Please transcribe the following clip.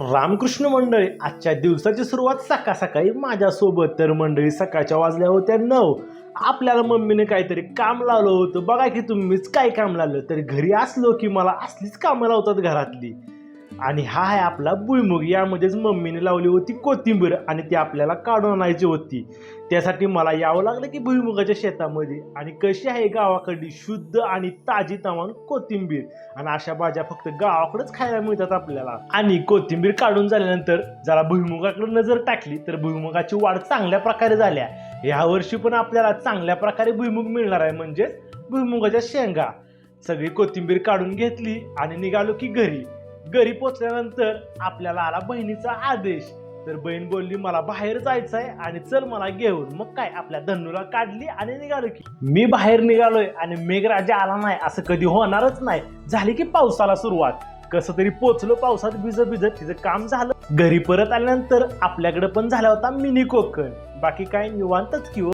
रामकृष्ण मंडळी, आजच्या दिवसाची सुरुवात सकाळ सकाळी माझ्यासोबत. तर मंडळी सकाळच्या वाजल्या होत्या 9. आपल्याला मम्मीने काहीतरी काम लावलं होतं. बघा की तुम्हीच काय काम लावलं. तर घरी असलो की मला असलीच कामं लावतात घरातली. आणि हा आहे आपला भुईमुग. यामध्येच मम्मीने लावली होती कोथिंबीर आणि ती आपल्याला काढून आणायची होती. त्यासाठी मला यावं लागलं की भुईमुगाच्या शेतामध्ये. आणि कशी आहे गावाकडली शुद्ध आणि ताजी तमाम कोथिंबीर. आणि अशा भाज्या फक्त गावाकडेच खायला मिळतात आपल्याला. आणि कोथिंबीर काढून झाल्यानंतर जरा भुईमुगाकडे नजर टाकली तर भुईमुगाची वाढ चांगल्या प्रकारे झाल्या. या वर्षी पण आपल्याला चांगल्या प्रकारे भुईमुग मिळणार आहे, म्हणजेच भुईमुगाच्या शेंगा. सगळी कोथिंबीर काढून घेतली आणि निघालो की घरी पोचल्यानंतर आपल्याला आला बहिणीचा आदेश. तर बहीण बोलली मला बाहेर जायचं आहे आणि चल मला घेऊन. मग काय, आपल्या धन्नूला काढली आणि निघालो की. मी बाहेर निघालोय आणि मेघराजा आला नाही असं कधी होणारच नाही. झाली की पावसाला सुरुवात. कसं तरी पोचलो पावसात भिजत तिचं काम झालं. घरी परत आल्यानंतर आपल्याकडे पण झाला होता मिनी कोकण. बाकी काय निवांतच की.